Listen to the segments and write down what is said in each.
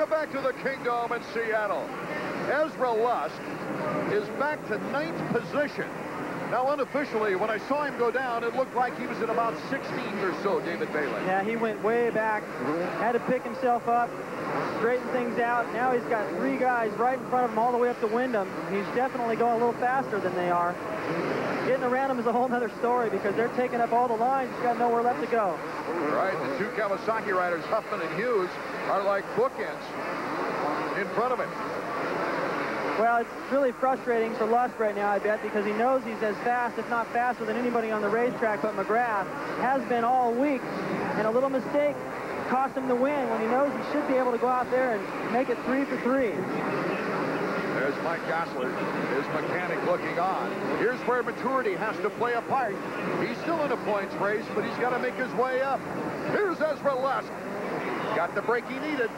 Welcome back to the Kingdom in Seattle. Ezra Lusk is back to 9th position. Now, unofficially, when I saw him go down, it looked like he was at about 16th or so, David Bailey. Yeah, he went way back, had to pick himself up, straighten things out. Now he's got 3 guys right in front of him all the way up to Wyndham. He's definitely going a little faster than they are. Getting around him is a whole other story because they're taking up all the lines. He's got nowhere left to go. Right, the 2 Kawasaki riders, Huffman and Hughes, are like bookends in front of him. Well, it's really frustrating for Lusk right now, I bet, because he knows he's as fast, if not faster, than anybody on the racetrack, but McGrath has been all week, and a little mistake cost him the win when he knows he should be able to go out there and make it 3 for 3. There's Mike Gossler, his mechanic, looking on. Here's where maturity has to play a part. He's still in a points race, but he's got to make his way up. Here's Ezra Lusk. Got the break he needed.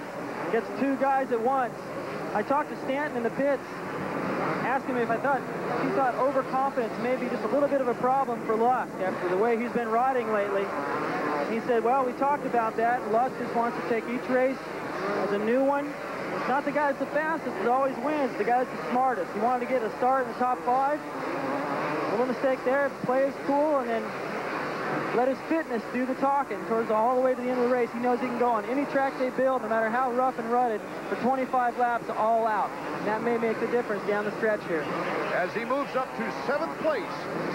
Gets 2 guys at once. I talked to Stanton in the pits, asked him if he thought overconfidence may be just a little bit of a problem for Lusk after the way he's been riding lately. He said, well, we talked about that. Lusk just wants to take each race as a new one. It's not the guy that's the fastest that always wins. The guy that's the smartest. He wanted to get a start in the top 5. A little mistake there. Play is cool, and then let his fitness do the talking towards all the way to the end of the race. He knows he can go on any track they build, no matter how rough and rutted, for 25 laps all out. And that may make the difference down the stretch here. As he moves up to 7th place,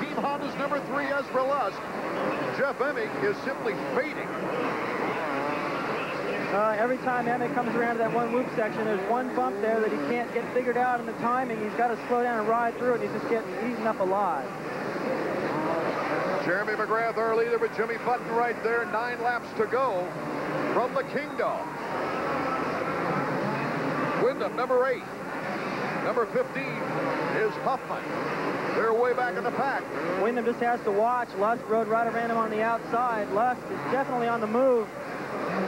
Team Honda's number 3, Ezra Lusk. Jeff Emig is simply fading. Every time Emmett comes around to that one loop section, there's one bump there that he can't get figured out in the timing. He's got to slow down and ride through it. He's just getting eaten up alive. Jeremy McGrath, our leader, with Jimmy Button right there. 9 laps to go from the Kingdom. Wyndham, number 8. Number 15 is Huffman. They're way back in the pack. Wyndham just has to watch. Lusk rode right around him on the outside. Lusk is definitely on the move.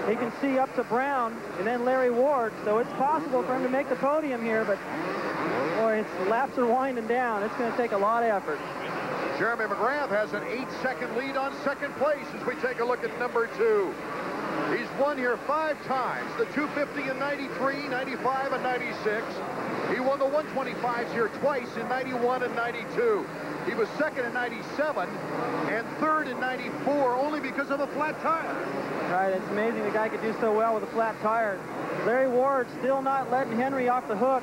He can see up to Brown and then Larry Ward, so it's possible for him to make the podium here, but boy, his laps are winding down. It's going to take a lot of effort. Jeremy McGrath has an 8-second lead on 2nd place as we take a look at number 2. He's won here 5 times, the 250 in 93, 95, and 96. He won the 125s here twice in 91 and 92. He was 2nd in 97 and 3rd in 94 only because of a flat tire. Right, it's amazing the guy could do so well with a flat tire. Larry Ward still not letting Henry off the hook.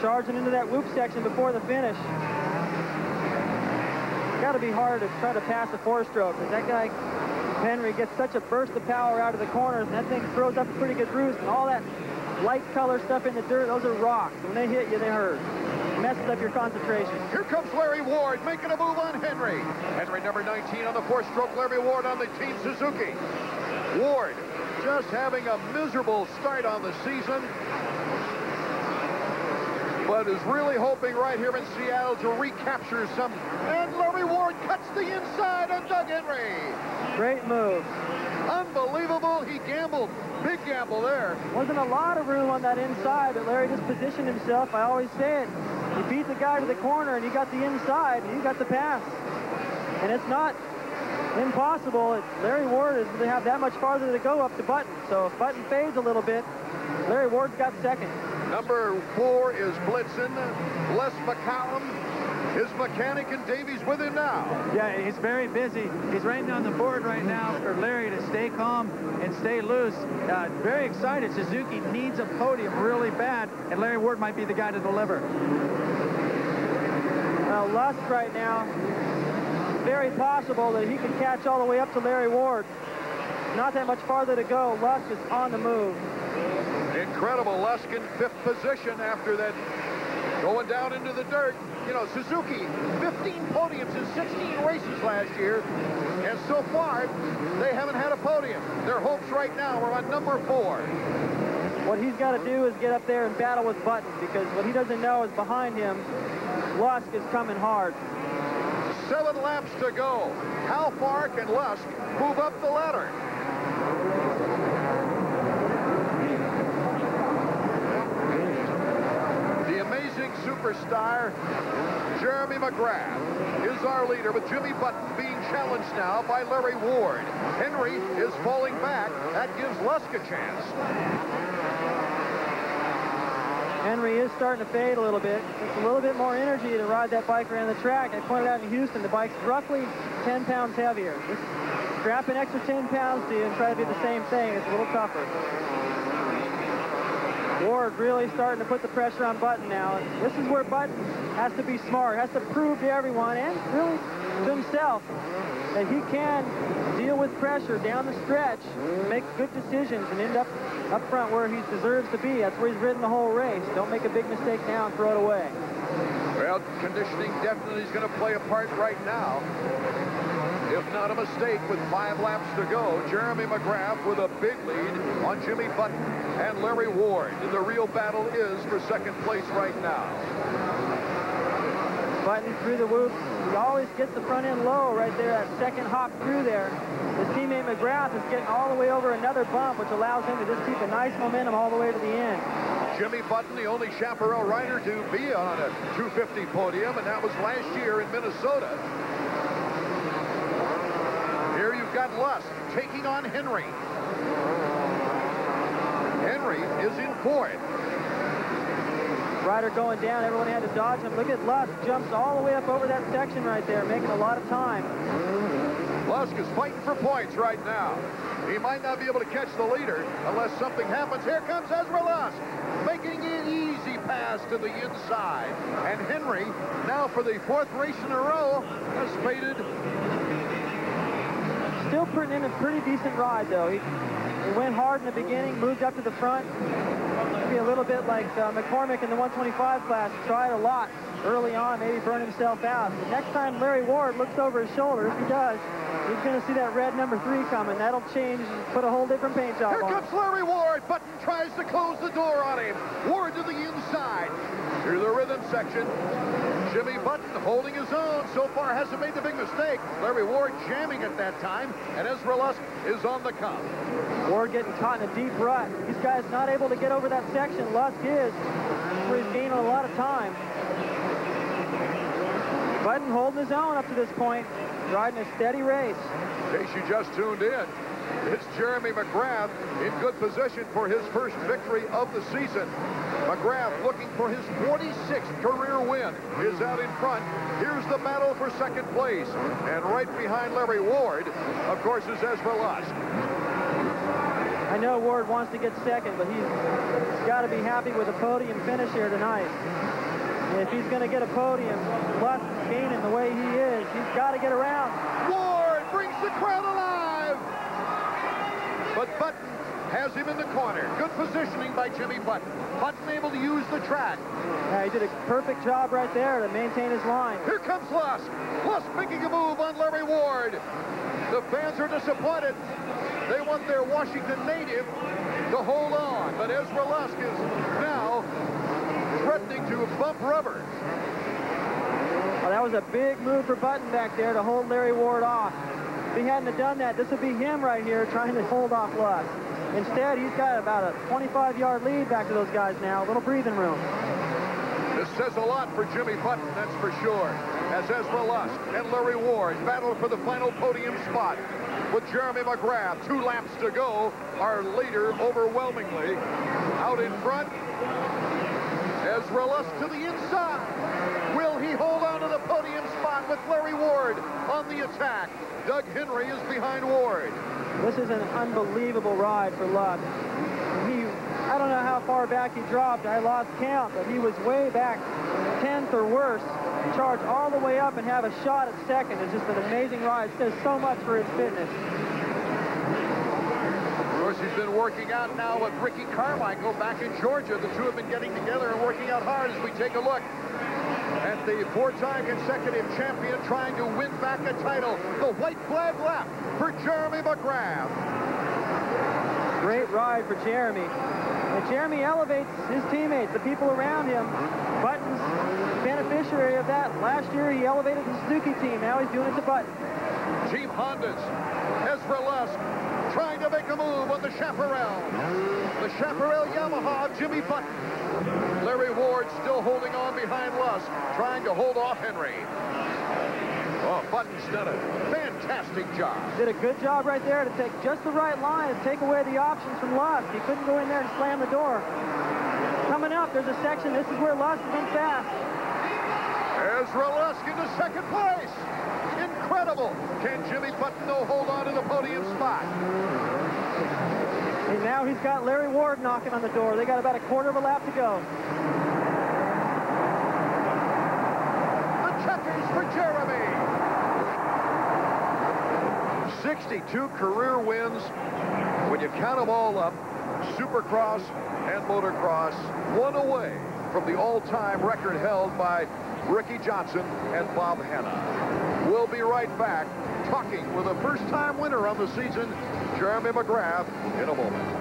Charging into that whoop section before the finish. Got to be hard to try to pass a 4-stroke because that guy, Henry, gets such a burst of power out of the corners, and that thing throws up a pretty good roost, and all that light color stuff in the dirt, those are rocks. When they hit you, they hurt. It messes up your concentration. Here comes Larry Ward making a move on Henry. Henry, number 19 on the 4-stroke. Larry Ward on the Team Suzuki. Ward just having a miserable start on the season, but is really hoping right here in Seattle to recapture some. And Larry Ward cuts the inside on Doug Henry. Great move. Unbelievable. He gambled. Big gamble there. Wasn't a lot of room on that inside, but Larry just positioned himself. I always say it. He beat the guy to the corner, and he got the inside, and he got the pass. And it's not impossible. Larry Ward is going to have that much farther to go up to Button. So if Button fades a little bit, Larry Ward's got 2nd. Number 4 is Blitzen. Les McCallum, his mechanic, and Davies with him now. Yeah, he's very busy. He's writing on the board right now for Larry to stay calm and stay loose. Very excited. Suzuki needs a podium really bad, and Larry Ward might be the guy to deliver. Well, Lusk right now, very possible that he can catch all the way up to Larry Ward. Not that much farther to go. Lusk is on the move. Incredible. Lusk in 5th position after that going down into the dirt. You know, Suzuki, 15 podiums in 16 races last year, and so far, they haven't had a podium. Their hopes right now are on number 4. What he's got to do is get up there and battle with Button, because what he doesn't know is behind him, Lusk is coming hard. 7 laps to go. How far can Lusk move up the ladder? The superstar Jeremy McGrath is our leader, with Jimmy Button being challenged now by Larry Ward. Henry is falling back. That gives Lusk a chance. Henry is starting to fade a little bit. It's a little bit more energy to ride that bike around the track. I pointed out in Houston, the bike's roughly 10 pounds heavier. Just strap an extra 10 pounds to you and try to do the same thing. It's a little tougher. Ward really starting to put the pressure on Button now. And this is where Button has to be smart, has to prove to everyone and really to himself that he can deal with pressure down the stretch, make good decisions, and end up front where he deserves to be. That's where he's ridden the whole race. Don't make a big mistake now and throw it away. Well, conditioning definitely is going to play a part right now. If not a mistake, with 5 laps to go, Jeremy McGrath with a big lead on Jimmy Button and Larry Ward. And the real battle is for second place right now. Button through the whoops. He always gets the front end low right there, that second hop through there. His teammate McGrath is getting all the way over another bump, which allows him to just keep a nice momentum all the way to the end. Jimmy Button, the only Chaparral rider to be on a 250 podium, and that was last year in Minnesota. Here you've got Lusk taking on Henry. Henry is in fourth. Rider going down, everyone had to dodge him. Look at Lusk, jumps all the way up over that section right there, making a lot of time. Lusk is fighting for points right now. He might not be able to catch the leader unless something happens. Here comes Ezra Lusk, making an easy pass to the inside. And Henry, now for the 4th race in a row, has faded. Still putting in a pretty decent ride, though. He went hard in the beginning, moved up to the front. Maybe a little bit like McCormick in the 125 class. Tried a lot early on, maybe burn himself out. The next time Larry Ward looks over his shoulder, if he does, he's going to see that red number 3 coming. That'll change and put a whole different paint job on. Here comes Larry Ward. Button tries to close the door on him. Ward to the inside. Through the rhythm section. Jimmy Button holding his own. So far hasn't made the big mistake. Larry Ward jamming at that time. And Ezra Lusk is on the come. Ward getting caught in a deep rut. These guys not able to get over that section. Lusk is. Where he's gaining a lot of time. Button holding his own up to this point. Riding a steady race. In case you just tuned in, it's Jeremy McGrath in good position for his first victory of the season. McGrath looking for his 46th career win is out in front. Here's the battle for second place. And right behind Larry Ward, of course, is Ezra Lusk. I know Ward wants to get second, but he's got to be happy with a podium finish here tonight. And if he's going to get a podium, Lusk gaining the way he is, he's got to get around. Ward brings the crowd alive. But Button has him in the corner. Good positioning by Jimmy Button. Button able to use the track. Yeah, he did a perfect job right there to maintain his line. Here comes Lusk. Lusk making a move on Larry Ward. The fans are disappointed. They want their Washington native to hold on. But Ezra Lusk is now threatening to bump rubber. Well, that was a big move for Button back there to hold Larry Ward off. If he hadn't have done that, this would be him right here trying to hold off Lusk. Instead, he's got about a 25-yard lead back to those guys now. A little breathing room. This says a lot for Jimmy Button, that's for sure. As Ezra Lusk and Larry Ward battle for the final podium spot. With Jeremy McGrath, 2 laps to go, our leader overwhelmingly. Out in front, Ezra Lusk to the inside. Will he hold on to the podium spot with Larry Ward on the attack? Doug Henry is behind Ward. This is an unbelievable ride for Lusk. I don't know how far back he dropped. I lost count, but he was way back 10th or worse. Charge all the way up and have a shot at second. It's just an amazing ride. It says so much for his fitness. Of course, he's been working out now with Ricky Carmichael back in Georgia. The two have been getting together and working out hard as we take a look at the 4-time consecutive champion trying to win back a title. The white flag lap for Jeremy McGrath. Great ride for Jeremy. And Jeremy elevates his teammates, the people around him. Button's beneficiary of that. Last year, he elevated the Suzuki team. Now he's doing it to Button. Team Hondas. Ezra Lusk trying to make a move on the Chaparral. The Chaparral Yamaha of Jimmy Button. Larry Ward still holding on behind Lusk, trying to hold off Henry. Oh, Button's done a fantastic job. Did a good job right there to take just the right line and take away the options from Lusk. He couldn't go in there and slam the door. Coming up, there's a section. This is where Lusk has been fast. Ezra Lusk into second place. Incredible. Can Jimmy Button hold on to the podium spot? And now he's got Larry Ward knocking on the door. They got about a quarter of a lap to go. The checkers for Jeremy. 62 career wins. When you count them all up, Supercross and motocross, one away from the all-time record held by Ricky Johnson and Bob Hanna. We'll be right back talking with a first-time winner on the season, Jeremy McGrath, in a moment.